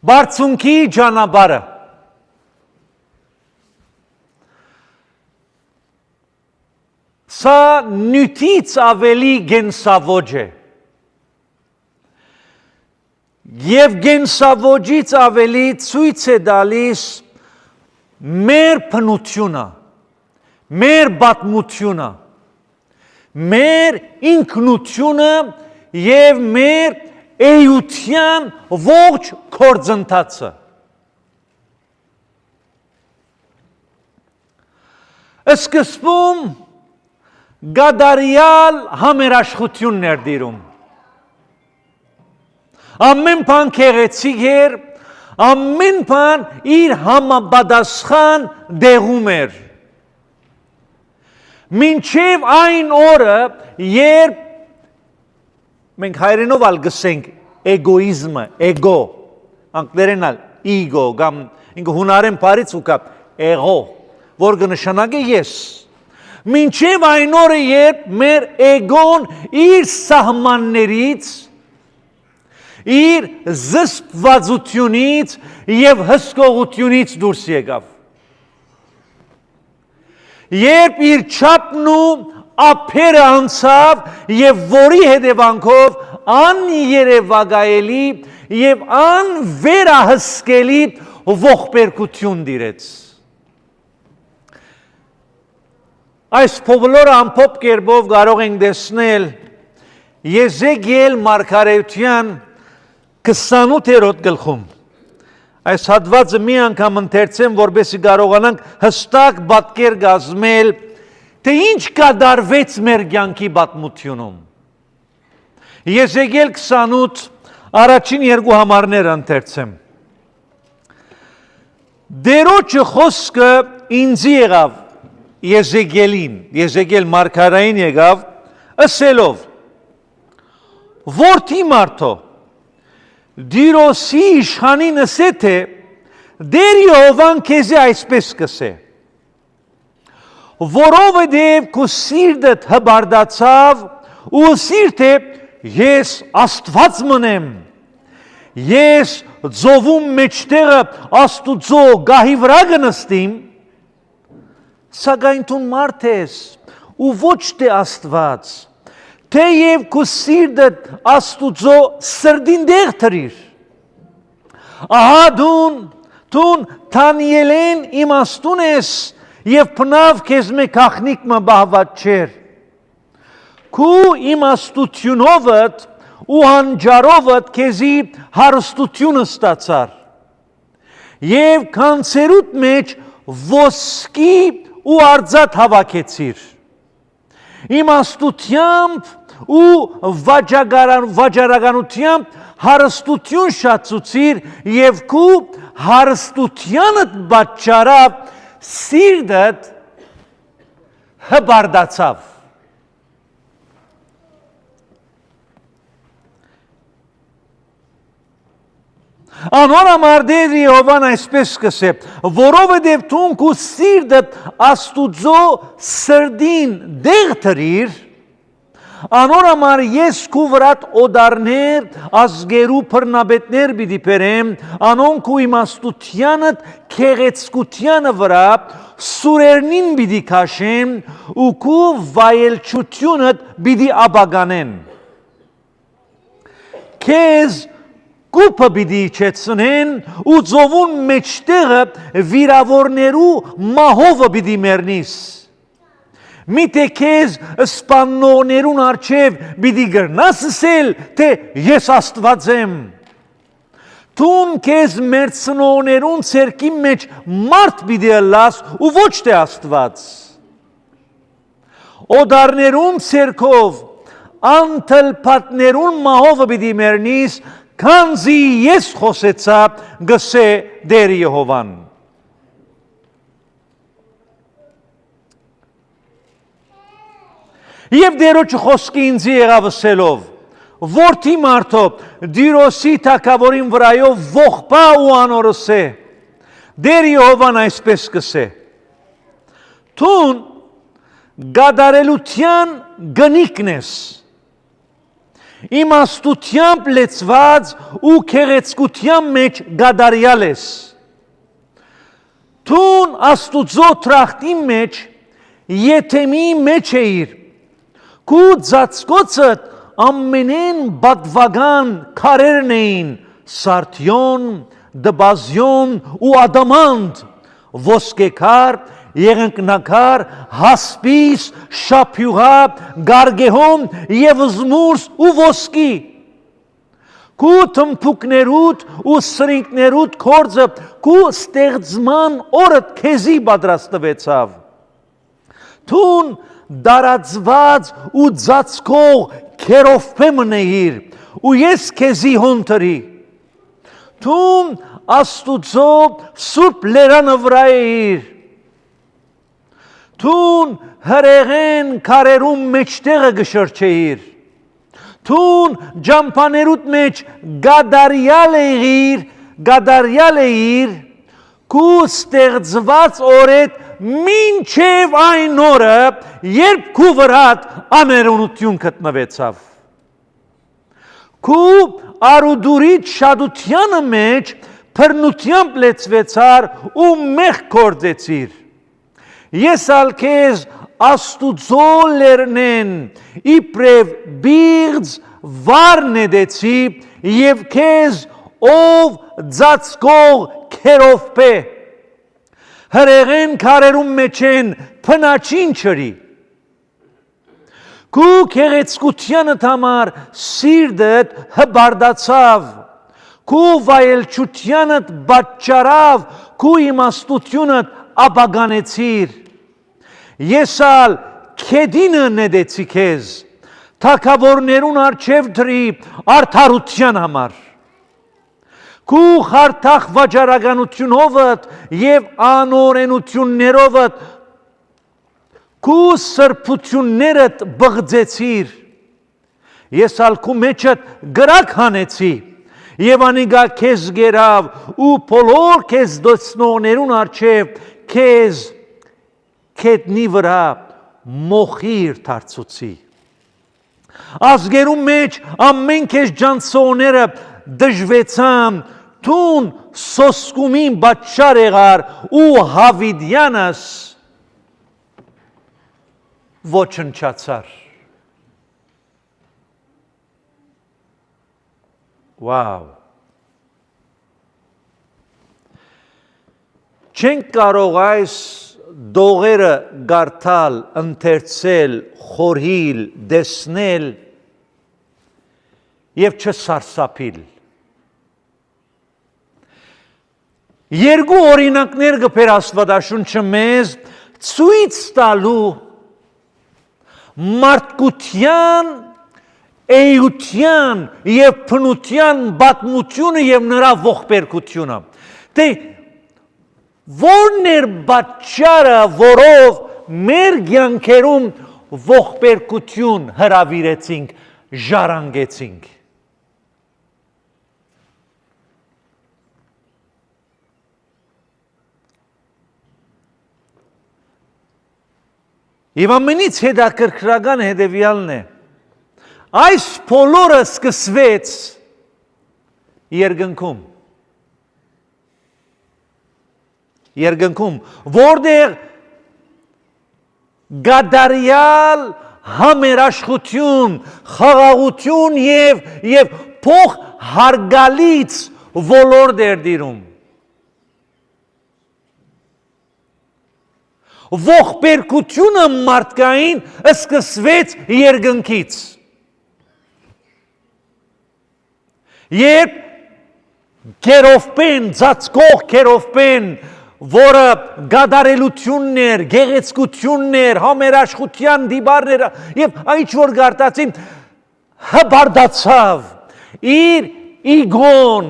Բարձունքի ճանապարհը Սա նյութից ավելի գենսավոճ է և գենսավոճից ավելի ցույց է տալիս մեր բնությունը, մեր պատմությունը, մեր ինքնությունը և մեր էության ողջ գործընթացը։ Սկզբում գադարյալ համերաշխությունն էր տիրում։ Ամեն բան գեղեցիկ էր, ամեն բան իր համապատասխան տեղում էր։ Մինչև այն օրը, երբ մենք հայերենով ալ գսենք էգոիզմը, էգո, անգլերեն ալ իգո, կամ ինքը հունարեն բառից ու կա էգո, որ կնշանակի ես։ Մինչև այն օրը, երբ մեր էգոն իր սահմաններից, իր զսպվածությունից և հսկողությունից դուրս եկավ։ Երբ իր չափն ու ափերը անցավ և որի հետևանքով աներևակայելի և անվերահսկելի ողբերգություն տիրեց։ Այս բոլորը ամփոփ կերպով կարող ենք տեսնել Եզեկիել մարգարեության 28-րդ գլխում։ Այս հատվածը մի անգամ ընթերցեմ, որպեսզի կարողանանք հստակ պատկեր կազմել, թե ինչ կատարվեց մեր կյանքի պատմությունում։ Եզեկիել 28 առաջին երկու համարները ընթերցեմ։ Տերոջը խոսքը ինձի եղավ Եզեկիելին, Եզեկիել մարգարեին եկավ, ասելով. Որդի մարդո, Տիրոջի իշխանին ասե թե Տեր Եհովան քեզի այսպես կասե. Որովհետև քո սիրտդ հբարդացավ ու ասիր թե ես Աստված մնեմ, ես ծովում մեջտեղը Աստուծո գահի վրա կնստիմ, սակայն դու մարդ ես ու ոչ թե Աստված, թեև քո սիրտդ Աստուծո սրտին տեղ դրիր։ Ահա դու Դանիելեն իմաստուն ես և բնավ քեզ մե գաղտնիք մը բահված չէր։ Քու իմաստությունովդ ու հանճարովդ քեզի հարստությունը ստացար և քանցերուդ մեջ ոսկի ու արձատ հավաքեցիր։ Իմաստությամբ ու վաճառականությամբ հարստություն շատացուցիր և քու հարստությանդ պատճառով սիրտդ հբարդացավ։ Անոր համար Տեր Եհովան այսպես կասե. որովհետև դու քո սիրտդ Աստուծո սրտին տեղ դրիր, անոր համար ես քու վրատ օդարներ, ազգերու բռնապետներ պիտի բերեմ, անոնք ու իմաստությանդ գեղեցկությանը վրա սուրերնին պիտի քաշեմ ու քու վայելչությունդ պիտի ապականեն։ Քեզ կուպը պիտի իջեցնեն ու ծովուն մեջտեղը վիրավորներու մահովը պիտի մեռնիս։ Միթե քեզ սպանողներուն առջև պիտի գրնաս ասել, թե ես Աստված եմ։ Դու քեզ մերձնողներուն ցերկի մեջ մարդ պիտի ըլլաս ու ոչ թե Աստված։ Օդարներուն ցերկով անթլփատներուն մահովը պիտի մեռնիս, քանզի ես խոսեցա, գսե Տեր Եհովան։ Եվ Տերոջ խոսքը ինձի եղավ ասելով. Որդի մարդո, Տիրոջի թագավորին վրայով ողբա ու անորսե։ Տեր Եհովան այսպես կասե. Դու գադարելության գնիկն ես իմաստությամբ լեցված ու քեղեցկության մեջ գադարյալ ես։ Տուն Աստուծո տրախտի մեջ եթեմի մեջ էիր, քու ծածկոցդ ամենեն բադվական քարերն էին, սարդյոն, դբազյոն ու ադամանդ, ոսկեքար, եղնկնակար, հասպիս, շափյուղա, գարգեհոմ և զմուրս ու ոսկի։ Քու թմփուկներուդ ու սրինքներուդ կորձը քու ստեղծման օրդ քեզի պատրաստվեցավ։ Տուն դարածված ու ծածկող քերովբեմն էիր ու ես քեզի հոնտրի։ Տուն Աստուծո սուրբ լերանը վրա էիր։ Տուն հրեղեն քարերում մեջտեղը գշրջեիր։ Տուն ջամփաներուտ մեջ գադարյալ էիր, քու ստեղծված օրեդ մինչև այն օրը, երբ քու վրատ աներունություն գտնվեցավ։ Քու արուդուրիդ շադությանը մեջ բռնությամբ լեցվեցար ու մեղք գործեցիր։ Ես ալ քեզ Աստուծո լերնեն իբրև բիղձ վար նետեցի և քեզ ով ծածկող քերովբե, հրեղեն քարերում մեջ են փնաչին չրի։ Քու քեղեցկությանդ համար սիրտդ հբարդացավ, քու վայելչությանդ պատճառավ քու իմաստությունդ ապագանեցիր։ Ես ալ քեդինը նետեցի քեզ, թագավորներուն առջև դրի արդարության համար։ Քու խարդախ վաճառականությունովդ և անօրենություններովդ քու սրբություններդ բղձեցիր։ Ես ալ քու մեջդ գրակ հանեցի և անիգա քեզ գերավ ու բոլոր քեզ դեսնողներուն առջև քեզ քետնի վրա մոխիր դարձուցի։ Ազգերու մեջ ամեն քեզ ջանցողները դժվեցան, տուն սոսկումին պատճառ եղար ու Հավիդյանս ոչնչացար։ Վաու։ Չենք կարող այս դողերը գարթալ, ընթերցել, խորհիլ, դեսնել և չսարսափիլ։ Երկու օրինակներ գբեր Աստվածաշունչը մեզ ցույց տալու մարդկության, էյության և փնության պատմությունը և նրա ողբերգությունը։ Թե որն էր պատճառը, որով մեր կյանքերում ողբերգություն հրավիրեցինք, ժառանգեցինք։ Եվ ամենից հետաքրքրական հետևյալն է, այս բոլորը սկսվեց երկնքում, որտեղ գադարյալ համերաշխություն, խաղաղություն և փող հարգալից ոլորտ էր դիրում։ Ողբերգությունը մարդկային սկսվեց երկնքից։ Երբ քերովբեն, ծածկող քերովբեն, որը գադարելություններ, գեղեցկություններ, համերաշխության դիբարներ և այն որ գարտացին հբարդացավ իր իգոն,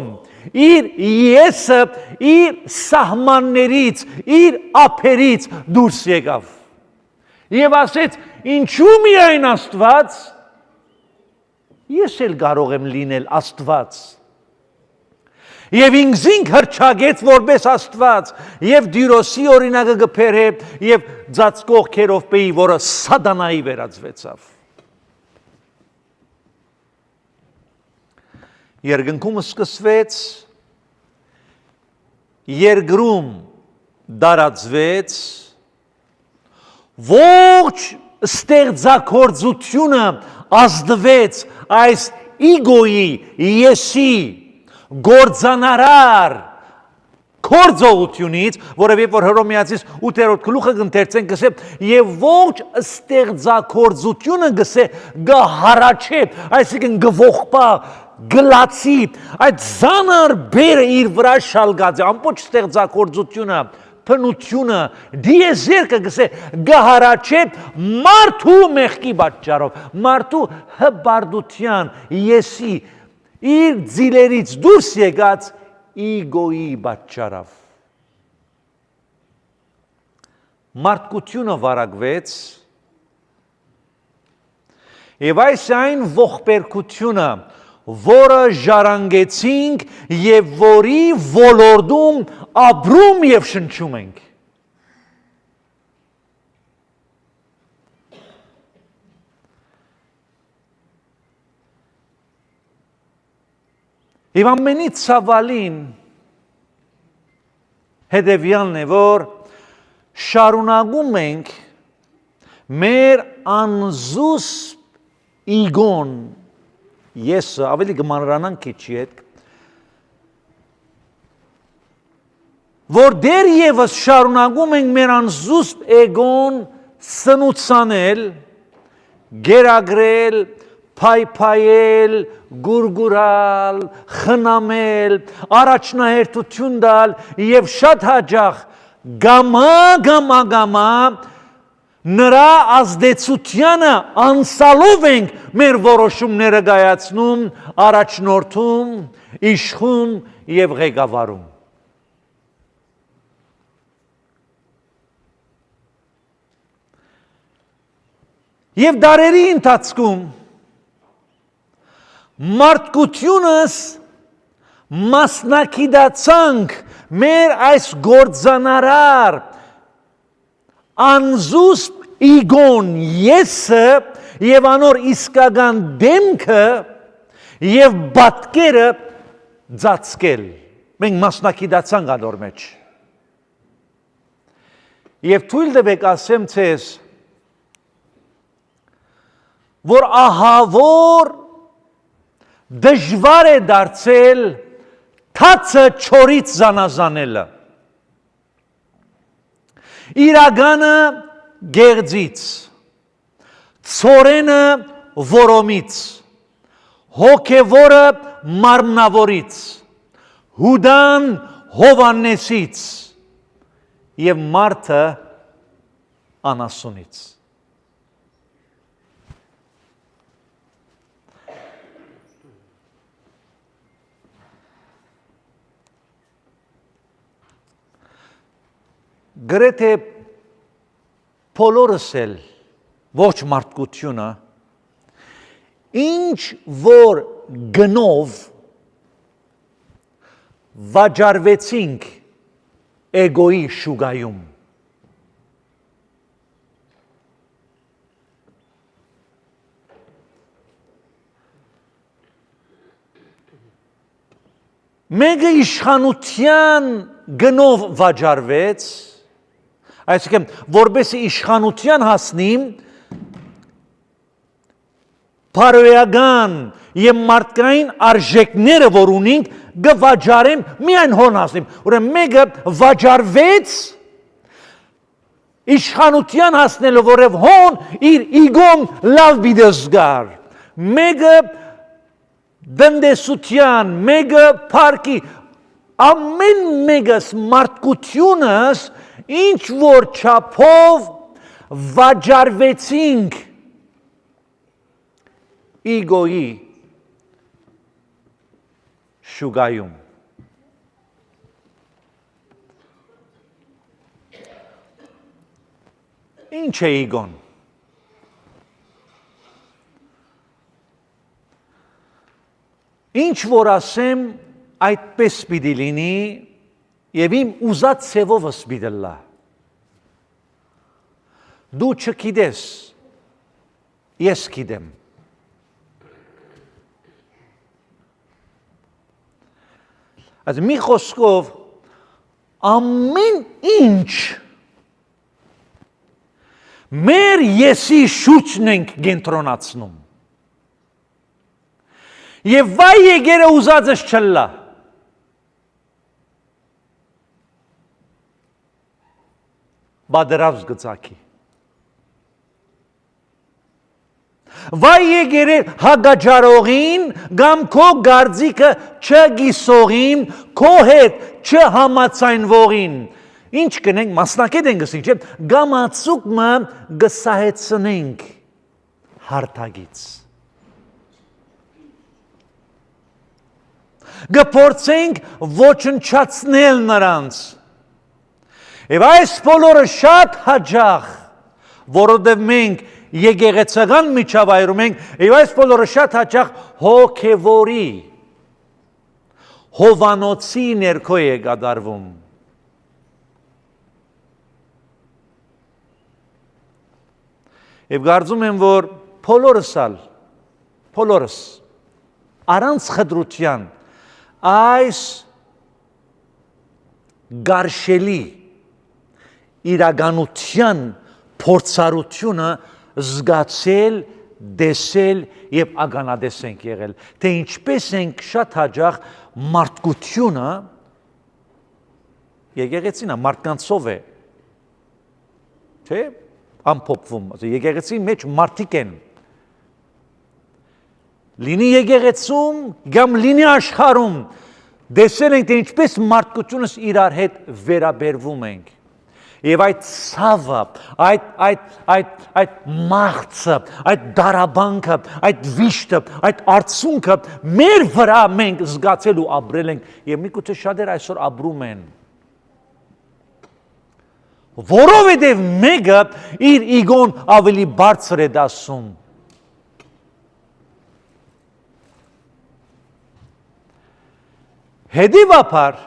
իր եսը, իր սահմաններից, իր ափերից դուրս եկավ։ Եվ ասեց, ինչու միայն Աստված, ես էլ կարող եմ լինել Աստված։ Եվ ինքզինք հռչակեց որպես Աստված, և Դիրոսի օրինակը գբեր է, և ծածկող քերովբեի, որը սատանայի վերածվեցավ։ Երկնքում սկսվեց, երկրում դարածվեց, ողջ ստեղծագործությունը ազդվեց այս իգոյի, եսի, գործանարար կործողությունից, որովհետև որ Հռոմեացիս 8-րդ գլուխը ընթերցեն գսե եւ ողջ ստեղծագործությունը գսե գահարաչե, այսինքն գողպա, գլացի, այդ զանար բերը իր վրա շալգած է, ամբողջ ստեղծագործությունը, փնությունը, դիեզերքը գսե գահարաչե մարդու մեղքի պատճառով, մարդու հբարդության, եսի, իր ձիլերից դուրս եկած իգոյի պատճառով մարդկությունը վարակվեց եւ այս այն ողբերգությունը, որը ժառանգեցինք եւ որի ոլորտում ապրում եւ շնչում ենք Եվ ամենից ցավալին հետևյալն է, որ շարունակում ենք մեր անզուսպ իգոն եսը, ավելի կմանրանանք քիչի հետ, որ դեր եւս շարունակում ենք մեր անզուսպ էգոն սնուցանել, գերագրել, փայփայել, գուրգուրալ, խնամել, առաջնահերթություն տալ եւ շատ հաճախ գամա նրա ազդեցությանը անցալով ենք մեր որոշումները կայացնում, առաջնորդում, իշխում եւ ղեկավարում Եվ դարերի ընթացքում մարդկությունս մասնակցանք մեր այս գործանարար անզուսպ իգոն եսը եւ անոր իսկական դեմքը եւ պատկերը ծածկել մենք մասնակցանք անոր մեջ եւ թույլ տվեք ասեմ ցես որ ահավոր դժվար է դարձել թացը չորից զանազանելը իրականը գեղձից ցորենը որոմից հոգևորը մարմնավորից հուդան հովանեսից եւ մարդը անասունից գրեթե բոլորս էլ ոչ մարդկությունը ինչ որ գնով վաճառվեցինք էգոյի շուգայում մեկը իշխանության գնով վաճառվեց Այսինքն, որպեսզի իշխանության հասնիմ, բարոյական եւ մարդկային արժեքները, որ ունենք, գվաճառեմ միայն հոն հասնիմ։ Ուրեմն մեկը վաճառվեց իշխանության հասնելով, որև հոն իր իգոն լավ բիդզգար։ Մեկը դնդեսության, մեկը փառքի, ամեն մեկս մարդկությունս ինչ որ չափով վաճառվեցինք իգոյի շուգայում Ինչ է իգոն Ինչ որ ասեմ այդպես պիտի լինի Եվ իմ ուզած սևովս բիդլա Դու չգիտես Ես գիտեմ Այս մի խոսքով ամեն ինչ մեր եսի շուրջն ենք կենտրոնացնում։ Եվ վայ եկերը ուզածս չլա։ Բادرავს գծակի։ Վայ եկերը հագաջարողին կամ քո գարձիկը չգիսողին, քո հետ չհամացայնվողին։ Ինչ կնենք, մասնակետ ենք ասենք, չէ՞, գամացուկը գսահեցնենք հարթագից։ Գփորձենք ոչնչացնել նրանց։ Եվ այս բոլորը շատ հաճախ, որովհետև մենք եկեղեցական միջավայրում ենք, եւ այս բոլորը շատ հաճախ հոգևորի, հովանոցի ներքո է կատարվում։ Եվ կարծում եմ, որ բոլորս առանց խտրության այս գարշելի իրականության փորձառությունը զգացել, դեսել եւ ականատես ենք եղել, թե ինչպես ենք շատ հաճախ մարդկությունը եկեղեցին մարդկանցով է, չէ՞, ամփոփվում, եկեղեցի մեջ մարդիկ են, լինի եկեղեցում, կամ լինի աշխարհում, դեսել ենք, թե ինչպես մարդկությունս իրար հետ վերաբերվում ենք։ Եվ այդ ցավը, այդ մաղցը, այդ դարաբանքը, այդ վիշտը, այդ արցունքը մեր վրա մենք զգացել ու ապրել ենք, եւ միգուցե շատեր այսօր ապրում են։ Որովհետև մեկը իր իգոն ավելի բարձր է դասում։ Հետևաբար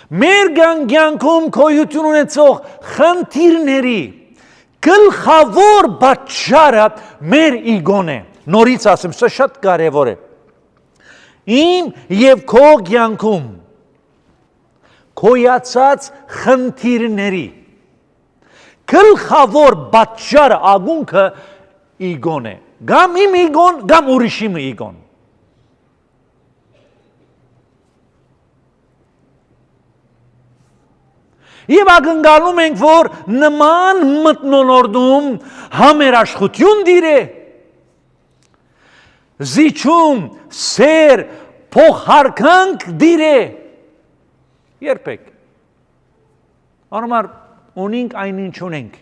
մեր կյանքում գոյություն ունեցող խնդիրների գլխավոր պատճառը մեր իգոն է։ Նորից ասեմ, սա շատ կարևոր է։ Իմ եւ քո կյանքում գոյացած խնդիրների գլխավոր պատճառը ագունքը իգոն է։ Կամ իմ իգոն, կամ ուրիշի իգոն։ Եվ ակնկալում ենք, որ նման մթնոլորտում համերաշխություն դիրե, զիջում, սեր, փոխհարկանք դիրե, երբեք։ Անմար ունենք այն ինչ ունենք,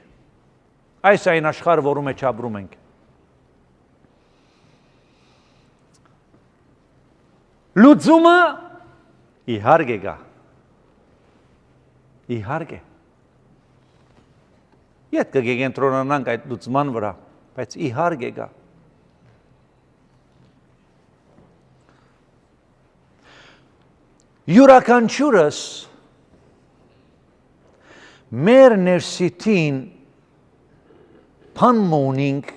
այս այն աշխարհը, որում մեջ ապրում ենք։ Լուծումը իհարկե կա։ Իհարկե։ Ետ կգենտրոնանանք այդ լուծման վրա, բայց իհարկե կա։ Յուրաքանչյուրս մեր ներսիտին բան ունենք,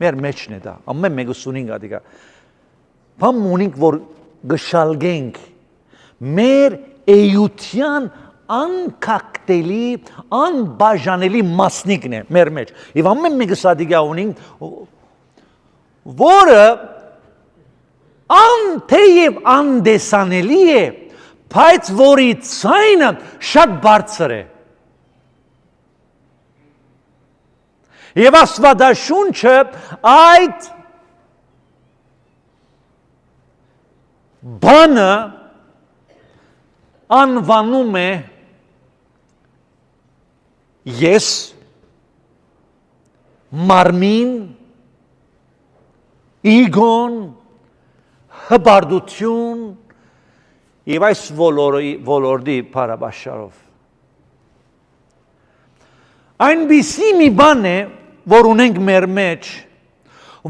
մեր մեջն է դա, ամեն մեկս ունենք ադիկա, բան ունենք, որ գշալգենք մեր էյության անկակտելի, անբաժանելի մասնիկն է մեր մեջ։ Եվ ամեն մեկը սադիգա ունենք, որը թեև անդեսանելի է, բայց որի ցայնը շատ բարձր է։ Եվ Աստվածաշունչը այդ բանը անվանում է ես, մարմին, իգոն, հպարտություն եւ այս ոլորտի փառաբաշարով։ Այնպիսի մի բան է, որ ունենք մեր մեջ,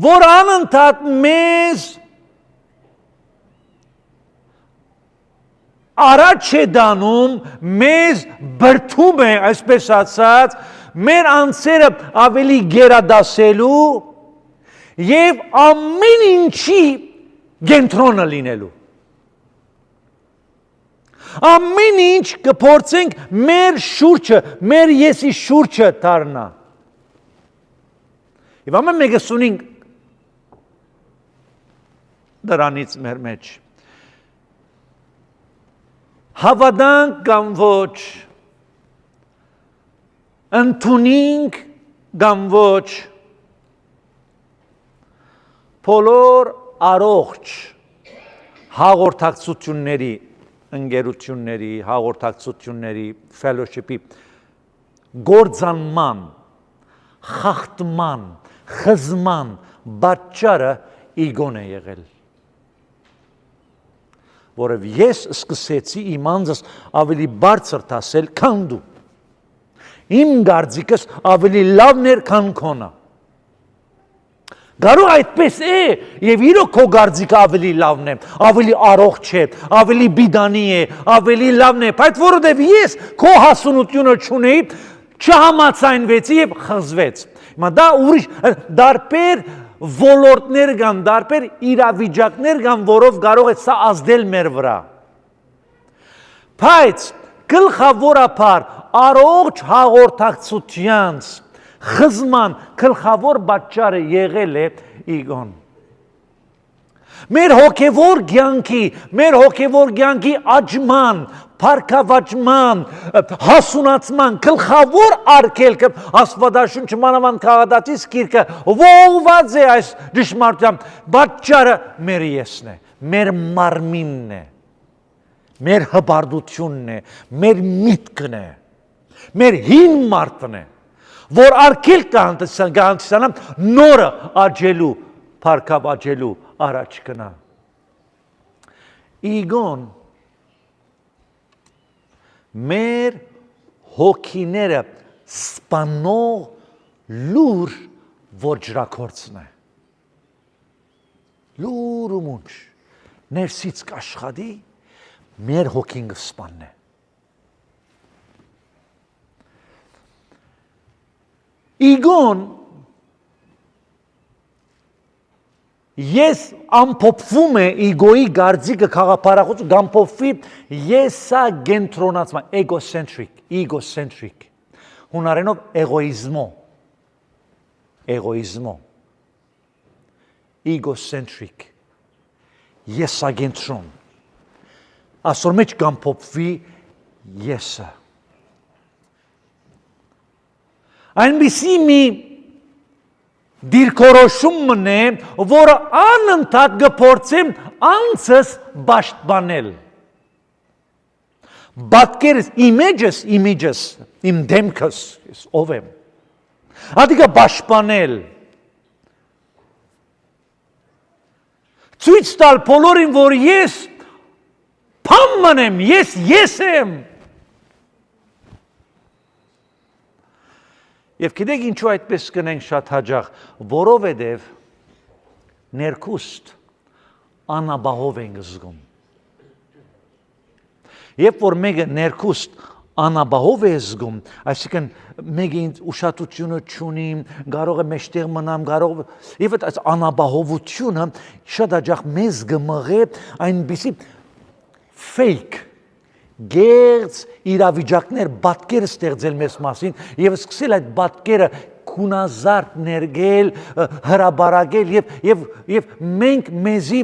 որ անընդհատ մեզ առաջ է դանում, մեզ բրդում է, այսպես ասած, մեր անձերը ավելի գերադասելու եւ ամեն ինչի կենտրոնը լինելու։ Ամեն ինչ կփորձենք մեր շուրջը, մեր եսի շուրջը դառնա։ Եվ ամեն մեկը սունենք դրանից մեր մեջ։ Հավատանք կամ ոչ, ընդունենք կամ ոչ, բոլոր առողջ հաղորդակցությունների, ընկերությունների, հաղորդակցությունների, fellowship-ի գործանման, խախտման, խզման պատճառը իգոն է եղել։ Որով ես սկսեցի իմ անձս ավելի բարձր տասել, քան դու։ Իմ կարծիքս ավելի լավն էր, քան քոնը։ Կարող այդպես է, եւ իրոք քո կարծիքը ավելի լավն է, ավելի առողջ է, ավելի բիդանի է, ավելի լավն է, բայց որովհետեւ ես քո հասունությունը չունեի, չհամաձայնվեցի եւ խզվեց։ Հիմա դա ուրիշ դարբեր ոլորտներ կան, դարբեր իրավիճակներ կան, որով կարող է սա ազդել մեր վրա։ Բայց գլխավորապես առողջ հաղորդակցությանց խզման գլխավոր պատճառը եղել է իգոն։ Մեր հոգևոր կյանքի աճման, փառքավաճման, հասունացման գլխավոր արգելքը Աստվածաշունչը մանավանդ Քաղատացիս գիրքը ողջված է այս ճշմարտությամբ, պատճառը մեր եսն է, մեր մարմինն է, մեր հպարտությունն է, մեր միտքն է, մեր հին մարդն է, որ արգել կհանդիսանամ նորը աճելու, փառքավ աճելու առաջ գնա։ Իգոն մեր հոգիները սպանող լուր ոճրակորցն է։ Լուր ու մունչ ներսից կաշխատի, մեր հոգին կսպանն է։ Իգոն ես ամփոփվում է իգոյի գարձիկը խաղապարախություն ամփոփվի եսա կենտրոնացման egocentric հունարենով egocentric եսագենտրոն ասոր մեջ կամփոփվի եսը այնպիսի մի դիրքորոշումն է, որը անընդհատ կփորձեմ անձս պաշտպանել։ Պատկերս, images, իմ դեմքս, ով եմ։ Ադիկա պաշտպանել։ Ցույց տալ բոլորին, որ ես փամման եմ, ես եմ։ Եվ գիտեք ինչու այդպես կնենք շատ հաճախ, որովհետև ներքուստ անաբահով ենք զգում։ Երբ որ մեկը ներքուստ անաբահով է զգում, այսինքն մեկը ուշադրությունը չունի, կարող է մեջտեղ մնամ, եւ այդ անաբահովությունը շատ հաճախ մեզ կմղի այնպիսի fake գերց իրավիճակներ պատկեր ստեղծել մեզ մասին եւ սկսել այդ պատկերը քունազարդ ներգել, հրաբարակել եւ մենք մեզի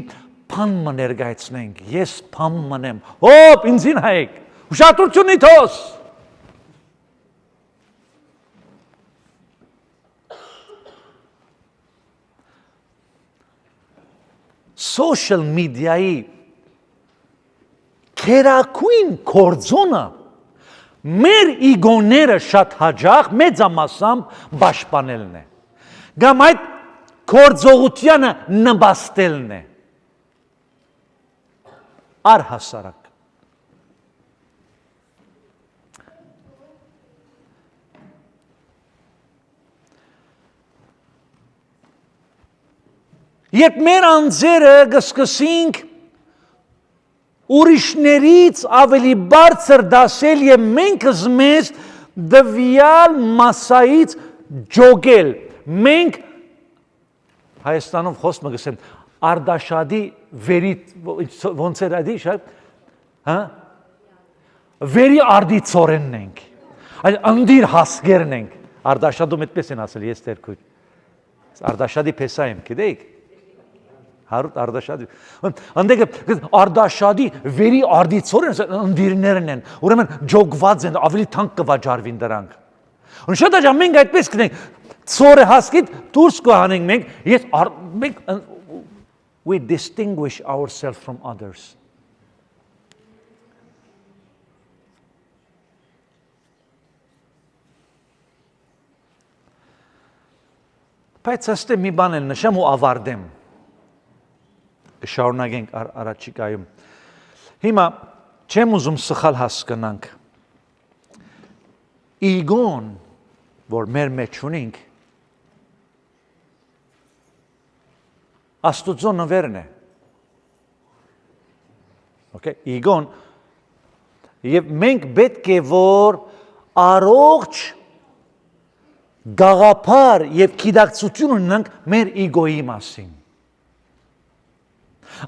փամը ներկայացնենք։ Ես փամն եմ։ Հոպ, ինձին հայեք։ Ուշադրություն իթոս։ Social media-ի Քերակույն կորձոնը մեր իգոները շատ հաճախ մեծամասամբ պաշտպանելն է։ Կամ այդ կորձողությանը նպաստելն է։ Առհասարակ։ Երբ մեր անձերը կսկսենք ուրիշներից ավելի բարձր դասել եւ մենք մեզ դվյալ մասայից ջոգել։ Մենք Հայաստանում խոսքը գսեն Արդաշադի վերի ոնց էր այդ իշ, հա? Վերի արդիցորենն ենք, այլ անդիր հասկերն ենք, արդաշադում այդպես են ասել, ես տերքույր, արդաշադի պեսա եմ, գիտեիք, հարուտ արդաշադի, անդեգը արդաշադի վերի արդիցորեն անդիրներն են, ուրեմն ջոգված են, ավելի թանկ կվաճարվին դրանք, շատ աջա մենք այդպես կնենք, ծորը հասկիտ դուրս կհանենք մենք, we distinguish ourselves from others. Բայց աստե մի բան էլ նշեմ ու ավարտեմ, շարունակենք առաջիկայում, հիմա չեմ ուզում սխալ հասկանանք, իգոն, որ մեր մեջ ունենք, Աստուծո նվերն է, իգոն, և մենք պետք է, որ առողջ գաղափար և գիտակցություն ունենք մեր իգոյի մասին։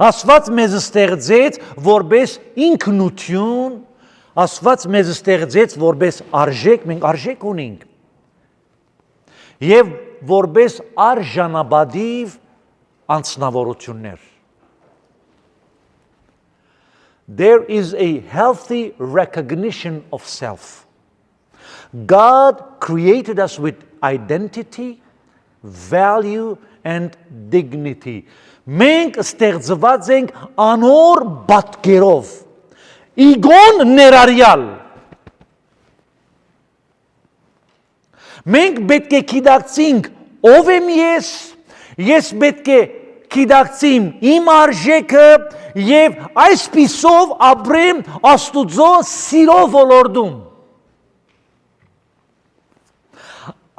Աստված մեզ ստեղծեց որպես ինքնություն, Աստված մեզ ստեղծեց որպես արժեք, մենք արժեք ունենք, և որպես արժանապատիվ անձնավորություններ։ There is a healthy recognition of self. God created us with identity, value, and dignity. Մենք ստեղծված ենք անոր պատկերով, իգոն ներառյալ։ Մենք պետք է գիտակցենք ով եմ ես պետք է գիտակցեմ իմ արժեքը և այսպիսով ապրեմ Աստուծո սիրո ոլորտում։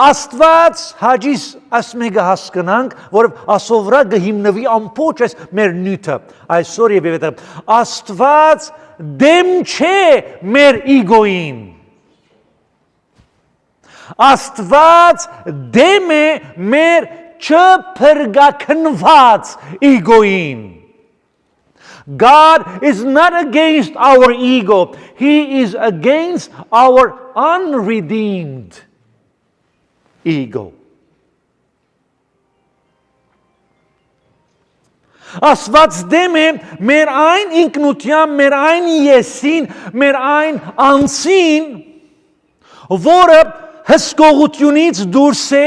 Աստված հաջիս ասմեգը հասկնանք, որ ասովրա գհիմնվի ամպոչ ես մեր նյութը, այսօր և եվետը, Աստված դեմ չէ մեր իգոյին, Աստված դեմ է մեր չփրկակնված իգոյին, God is not against our ego, He is against our unredeemed ego. Աստված դեմ է մեր այն ինքնության, մեր այն եսին, մեր այն անձին, որը հսկողությունից դուրս է,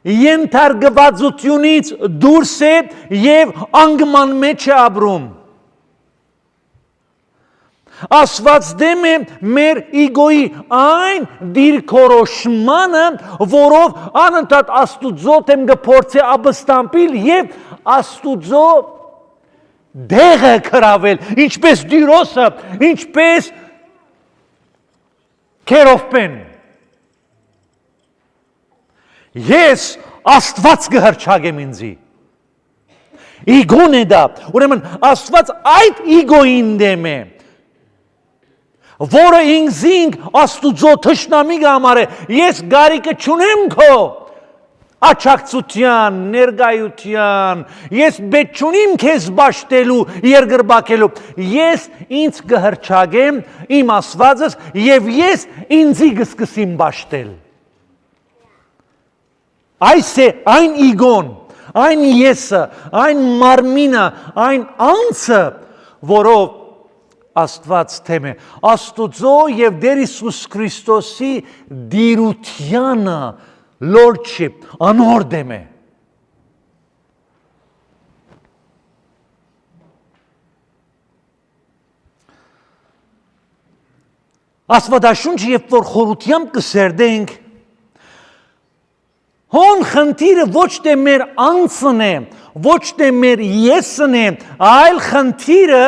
ենթարկվածությունից դուրս է և անգման մեջ է ապրում։ Աստված դեմ է մեր իգոյի այն դիրքորոշմանը, որով անընդհատ Աստուծո դեմ կփորձի ապստամբել և Աստուծո դեղը գրավել, ինչպես Տիրոսը, ինչպես Քերովբեն։ Ես Աստված կհռչակեմ ինձի։ Իգոն է դա, ուրեմն Աստված այդ իգոյին դեմ է, որը ինձինք Աստուծո թշնամի կհամարե, ես գարիկը չունեմ քո աջակցության, ներկայության, ես պետք չունիմ քեզ բաշխելու, երկրպագելու, ես ինձ կհռչակեմ իմ Աստվածս և ես ինձի կսկսեմ բաշխել։ Այս է այն իգոն, այն եսը, այն մարմինը, այն անձը, որով Աստված թեմ է, Աստուծո և Տեր Հիսուս Քրիստոսի դիրությանը Lordship, անոր դեմ է։ Աստվածաշունչը երբ որ խորությամբ կսերդենք, հոն խնդիրը ոչ թե մեր անձն է, ոչ թե մեր եսն է, այլ խնդիրը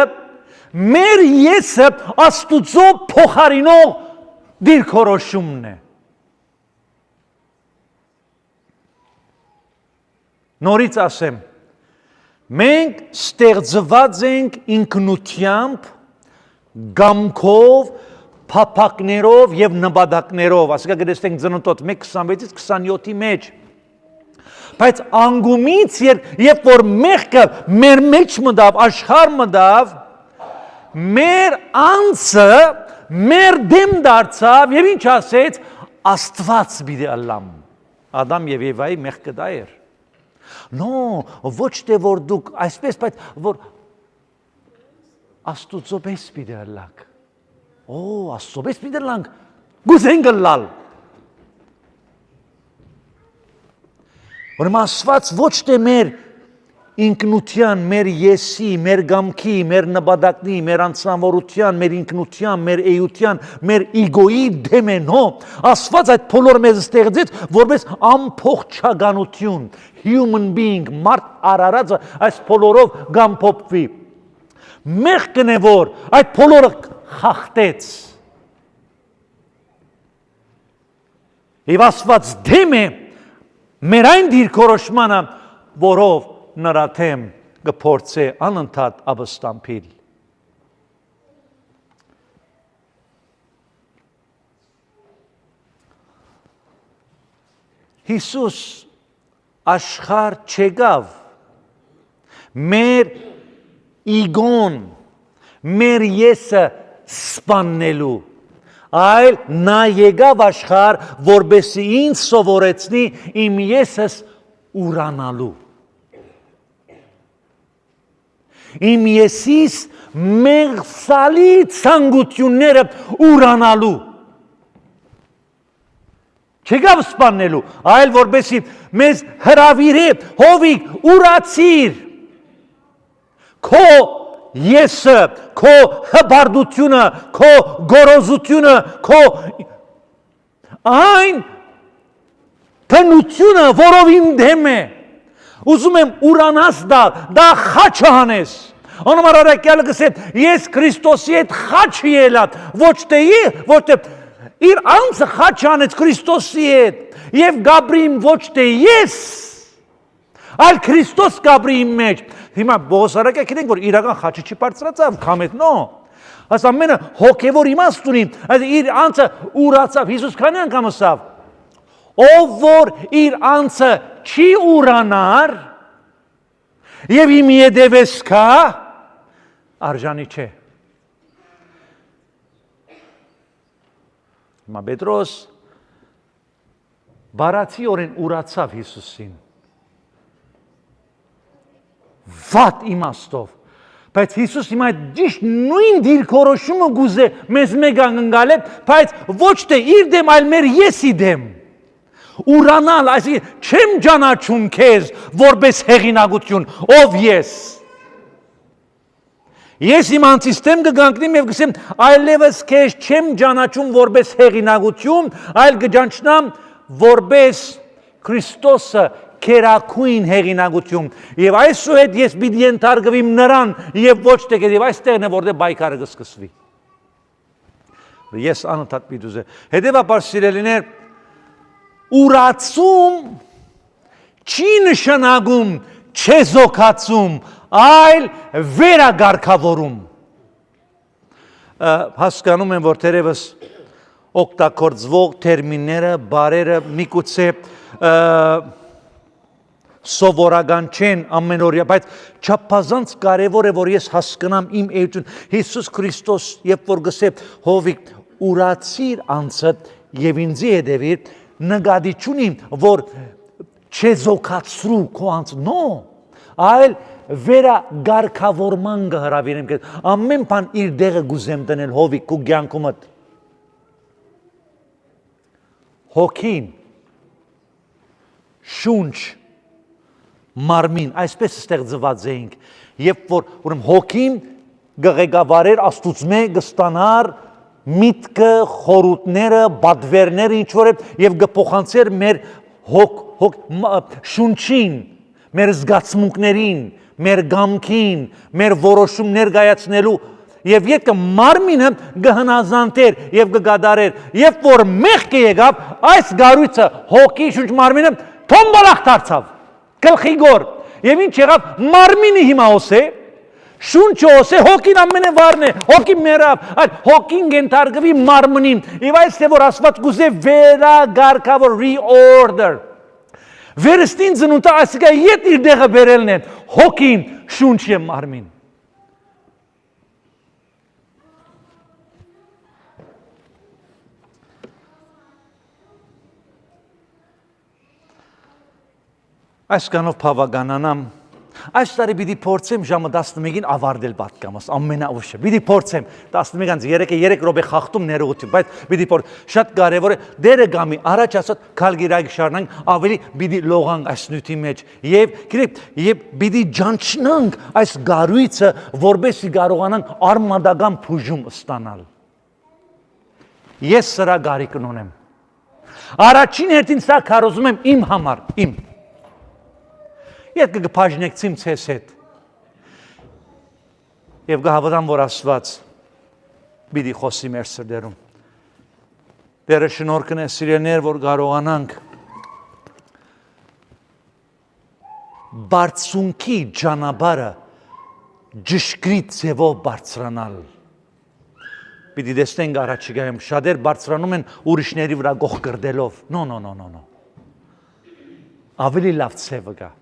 մեր եսը Աստուծո փոխարինող դիրքորոշումն է։ Նորից ասեմ, մենք ստեղծված ենք ինքնությամբ, գամքով, փափակներով և նպատակներով, ասիկա գտեսնենք Ծննդոց 1:26-27-ի մեջ, բայց անգումից երբ որ մեղքը մեր մեջ մտավ, աշխարհ մտավ, մեր անձը մեր դեմ դարձավ եւ ինչ ասեց, Աստված պիտի ըլլամ։ Ադամ եւ Եվայի մեղքը դա էր։ No, ոչ թե որ դուք այսպես, բայց որ Աստուծո պես պիտի ըլլաք։ Աստծո պես պիտի ըլլանք, գուզենք ըլլալ։ Ուրեմն Աստված ոչ թե մեր ինքնության, մեր եսի, մեր գամքի, մեր նպատակի, մեր անձնավորության, մեր ինքնության, մեր էության, մեր իգոյի դեմ է, նո։ Աստված այդ բոլորը մեզ ստեղծեց որպես ամփոփչականություն, human being, մարդ արարածը այս բոլորով գամփոփվի։ Մեղքն է որ այդ բոլորը խախտեց։ Եվ Աստված դեմ է մեր այն դիրքորոշմանը, որով նրա թեմ կփորձե անընդհատ ապստամբել։ Հիսուս աշխարհ չեկավ մեր իգոն, մեր եսը սպաննելու, այլ նա եկավ աշխարհ, որպեսզի ինձ սովորեցնի իմ եսս ուրանալու։ Իմ եսիս մեղսալի ցանկությունները ուրանալու։ Չեկավ սպաննելու, այլ որպեսզի մեզ հրավիրի, հովիկ ուրացիր։ Քո եսը, քո հպարտությունը, քո գոռոզությունը, քո այն փնությունը, որով իմ դեմ է, ուզում եմ ուրանաս դա խաչը հանես։ Անոմար արակյալը գսե, ես Քրիստոսի հետ խաչ ելատ, ոչ թե իր անձը խաչ հանեց Քրիստոսի հետ, և գաբրիմ ոչ թե ես, այլ Քրիստոս գաբրի իմ մեջ։ Հիմա Պողոս արակյալը գիտենք, որ իրական խաչը չի բարձրացավ, քամեց, նո։ Այս ամենը հոգևոր իմաստ ունի, իր անձը ուրացավ, Հիսուս քանի անգամ ասավ, ով որ իր անձը չի ուրանար եւ իմ ետևես գա, արժանի չէ։ Հիմա Պետրոս բարացիորեն ուրացավ Հիսուսին։ Վատ իմաստով, բայց Հիսուս հիմա ճիշտ նույն դիրքորոշումը գուզե մեզ մեկ անգնգալ է, բայց ոչ թե իր դեմ, այլ մեր եսի դեմ։ Ուրանալ, այսինքն չեմ ճանաչում քեզ որպես հեղինակություն, ով ես։ Ես իմ անձիս դեմ կգանքնեմ եւ կսեմ, այլևս քեզ չեմ ճանաչում որպես հեղինակություն, այլ կճանչնամ որպես Քրիստոսը քերակույն հեղինակություն։ Եվ այսուհետ ես պիտի ենթարկվեմ նրան եւ ոչ թե եւ այստեղն է որտեղ բայկարը կսկսվի։ Ես անընդհատ պիտի ուզեմ։ Հետևաբար սիրելիներ, ուրացում չի նշանակում չեզոքացում, այլ վերագարկավորում։ Հասկանում եմ, որ թերևս օգտագործվող տերմինները, բառերը միգուցե սովորական չեն ամենօրյա, բայց չափազանց կարևոր է, որ ես հասկանամ իմ էություն։ Հիսուս Քրիստոս, երբ որ գսե հովիկ ուրացիր անձդ եւ ինձի հետևիր, նկատի չունի, որ չեզոքացրու քո անձը, նո, այլ վերագարկավորման կհրավիրեմ քեզ։ Ամեն բան իր դեղը գուզեմ դնել հովիկ քո կյանքումդ։ Հոգին, շունչ, մարմին, այսպես ստեղծված էինք, երբ որ ուրեմն հոգին կղեկավարեր Աստուծմե կստանար միտքը, խորհուրդները, բադվերները ինչ որ եւ կփոխանցեր մեր շունչին, մեր զգացմունքներին, մեր գամքին, մեր որոշումներ կայացնելու եւ յետքը մարմինը կհնազանդեր եւ կգադարեր, երբ որ մեղքը եկավ, այս գառույցը հոգի, շունչ, մարմինը թոմբալախ դարձավ, գլխի գոր, եւ ինչ եղավ, մարմինը հիմա օսե, շունչը օսե, հոգին ամենավարն է, հոգի մեռավ, այլ հոգին կենթարկվի մարմնին, եւ այս թե որ Աստված կուզե վերագարկավոր, reorder, Վերստին ծնունդը ասիկա ետ իր դեղը բերելն են, հոգին, շունչ եմ մարմին։ Այս կանով պավագանանամ, այս տարի պիտի փորձեմ ժամը 11-ին ավարտել պատկամս, ամենաուշը, պիտի փորձեմ 11-ից 3 րոպե խախտում ներողություն, բայց պիտի փորձ, շատ կարևոր է դերը գամի, առաջ ասած քալգիրակ շարնանք, ավելի պիտի լողանք այս նյութի մեջ եւ գիտեք, եւ պիտի ջանչնանք այս գարույցը, որբեսի կարողանանք արմատական բուժում ստանալ։ Ես սրա գարիկն ունեմ։ Առաջին հերթին սա քարոզում եմ իմ համար, իմ Եվ կգպաժնեկցիմ ցես հետ։ Եվ գահավատամ, որ Աստված պիտի խոսի մեր սրտերում։ Տերը շնորհքն է սիրելիներ, որ կարողանանք բարձունքի ճանապարհը ճշգրիտ ձևով բարձրանալ։ Պիտի տեսնենք առաջիկայում շատեր բարձրանում են ուրիշների վրա գող կրդելով։ No։ Ավելի լավ ձևը կա։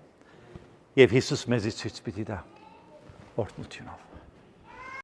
Եվ Հիսուս մեզի ցույց պիտի տա օրհնությունով։